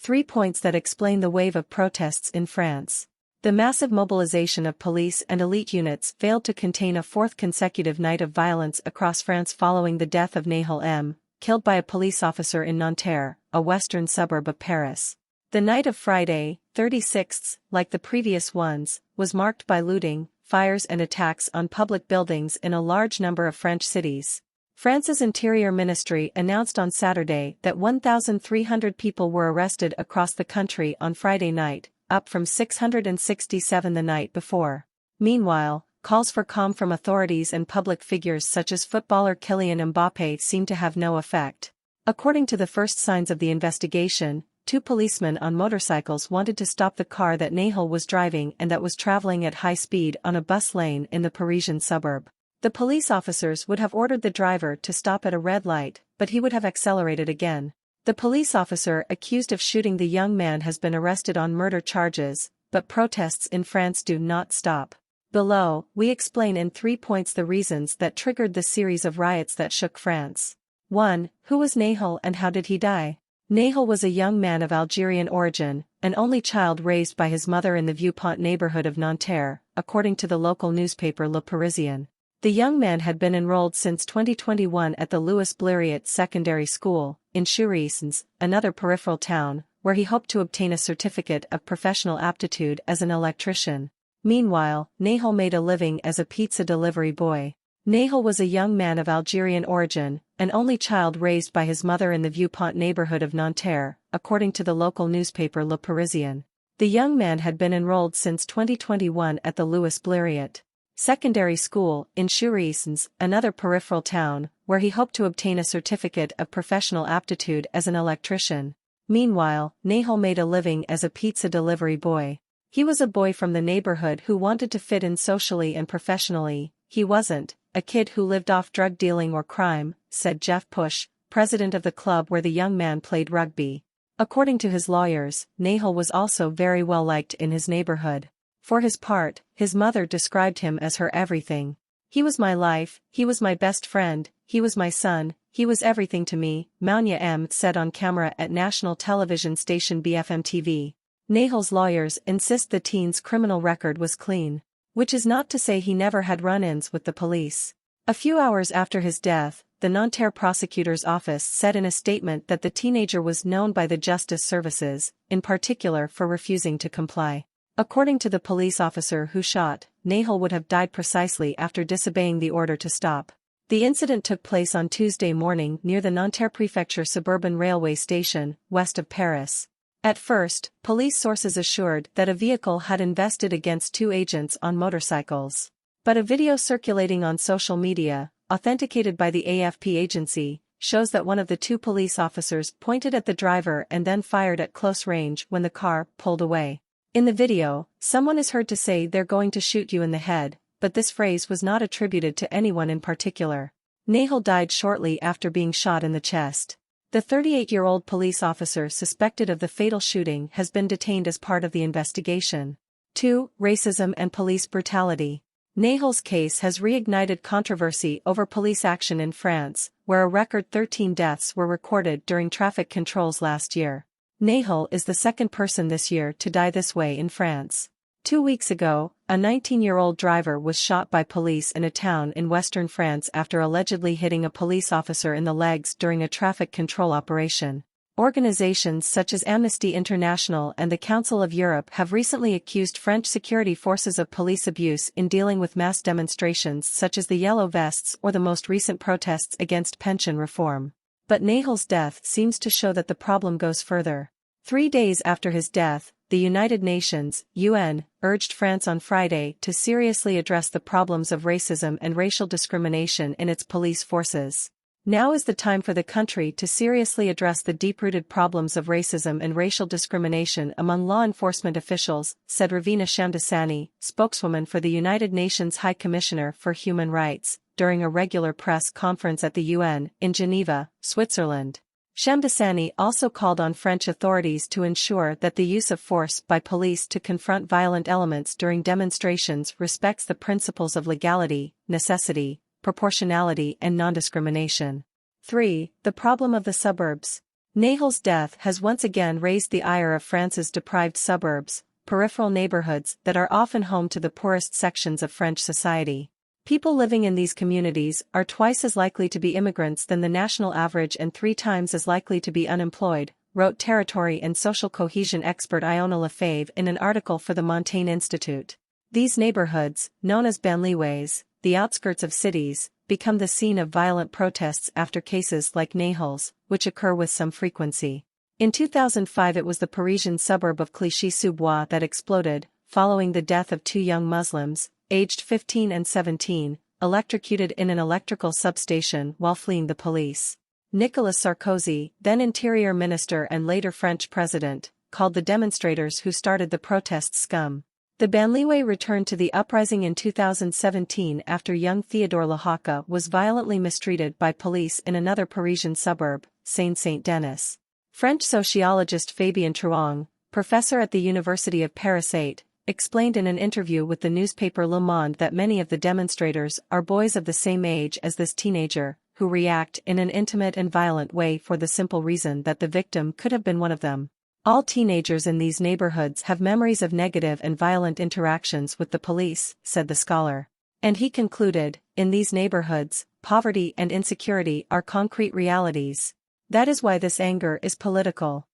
3 points that explain the wave of protests in France. The massive mobilization of police and elite units failed to contain a fourth consecutive night of violence across France following the death of Nahel M, killed by a police officer in Nanterre, a western suburb of Paris. The night of Friday, 36th, like the previous ones, was marked by looting, fires and attacks on public buildings in a large number of French cities. France's Interior Ministry announced on Saturday that 1,300 people were arrested across the country on Friday night, up from 667 the night before. Meanwhile, calls for calm from authorities and public figures such as footballer Kylian Mbappé seem to have no effect. According to the first signs of the investigation, 2 policemen on motorcycles wanted to stop the car that Nahel was driving and that was traveling at high speed on a bus lane in the Parisian suburb. The police officers would have ordered the driver to stop at a red light, but he would have accelerated again. The police officer accused of shooting the young man has been arrested on murder charges, but protests in France do not stop. Below, we explain in 3 points the reasons that triggered the series of riots that shook France. 1. Who was Nahel and how did he die? Nahel was a young man of Algerian origin, an only child raised by his mother in the Vieux-Pont neighborhood of Nanterre, according to the local newspaper Le Parisien. The young man had been enrolled since 2021 at the Louis Blériot Secondary School, in Chourisnes, another peripheral town, where he hoped to obtain a certificate of professional aptitude as an electrician. Meanwhile, Nahel made a living as a pizza delivery boy. Nahel was a young man of Algerian origin, an only child raised by his mother in the Vieux-Pont neighborhood of Nanterre, according to the local newspaper Le Parisien. The young man had been enrolled since 2021 at the Louis Blériot Secondary School, in Chourisnes, another peripheral town, where he hoped to obtain a certificate of professional aptitude as an electrician. Meanwhile, Nahel made a living as a pizza delivery boy. He was a boy from the neighborhood who wanted to fit in socially and professionally. He wasn't a kid who lived off drug dealing or crime, said Jeff Push, president of the club where the young man played rugby. According to his lawyers, Nahel was also very well liked in his neighborhood. For his part, his mother described him as her everything. He was my life, he was my best friend, he was my son, he was everything to me, Nahel M said on camera at national television station BFM TV. Nahel's lawyers insist the teen's criminal record was clean. Which is not to say he never had run-ins with the police. A few hours after his death, the Nanterre prosecutor's office said in a statement that the teenager was known by the justice services, in particular for refusing to comply. According to the police officer who shot, Nahel would have died precisely after disobeying the order to stop. The incident took place on Tuesday morning near the Nanterre Prefecture suburban railway station, west of Paris. At first, police sources assured that a vehicle had invested against 2 agents on motorcycles. But a video circulating on social media, authenticated by the AFP agency, shows that one of the 2 police officers pointed at the driver and then fired at close range when the car pulled away. In the video, someone is heard to say they're going to shoot you in the head, but this phrase was not attributed to anyone in particular. Nahel died shortly after being shot in the chest. The 38-year-old police officer suspected of the fatal shooting has been detained as part of the investigation. 2. Racism and police brutality. Nahel's case has reignited controversy over police action in France, where a record 13 deaths were recorded during traffic controls last year. Nahel is the second person this year to die this way in France. 2 weeks ago, a 19-year-old driver was shot by police in a town in western France after allegedly hitting a police officer in the legs during a traffic control operation. Organizations such as Amnesty International and the Council of Europe have recently accused French security forces of police abuse in dealing with mass demonstrations such as the Yellow Vests or the most recent protests against pension reform. But Nahel's death seems to show that the problem goes further. 3 days after his death, the United Nations, UN, urged France on Friday to seriously address the problems of racism and racial discrimination in its police forces. Now is the time for the country to seriously address the deep-rooted problems of racism and racial discrimination among law enforcement officials, said Ravina Shamdasani, spokeswoman for the United Nations High Commissioner for Human Rights, during a regular press conference at the UN, in Geneva, Switzerland. Shamdasani also called on French authorities to ensure that the use of force by police to confront violent elements during demonstrations respects the principles of legality, necessity, proportionality and non-discrimination. 3. The problem of the suburbs. Nahel's death has once again raised the ire of France's deprived suburbs, peripheral neighborhoods that are often home to the poorest sections of French society. People living in these communities are twice as likely to be immigrants than the national average and 3 times as likely to be unemployed, wrote territory and social cohesion expert Iona Lefebvre in an article for the Montaigne Institute. These neighborhoods, known as banlieues, the outskirts of cities, become the scene of violent protests after cases like Nahel's, which occur with some frequency. In 2005 it was the Parisian suburb of Clichy-sous-Bois that exploded, following the death of 2 young Muslims, aged 15 and 17, electrocuted in an electrical substation while fleeing the police. Nicolas Sarkozy, then Interior Minister and later French President, called the demonstrators who started the protests scum. The banlieue returned to the uprising in 2017 after young Theodore Lahaka was violently mistreated by police in another Parisian suburb, Seine-Saint-Denis. French sociologist Fabien Truong, professor at the University of Paris 8, explained in an interview with the newspaper Le Monde that many of the demonstrators are boys of the same age as this teenager, who react in an intimate and violent way for the simple reason that the victim could have been one of them. All teenagers in these neighborhoods have memories of negative and violent interactions with the police, said the scholar. And he concluded, in these neighborhoods, poverty and insecurity are concrete realities. That is why this anger is political.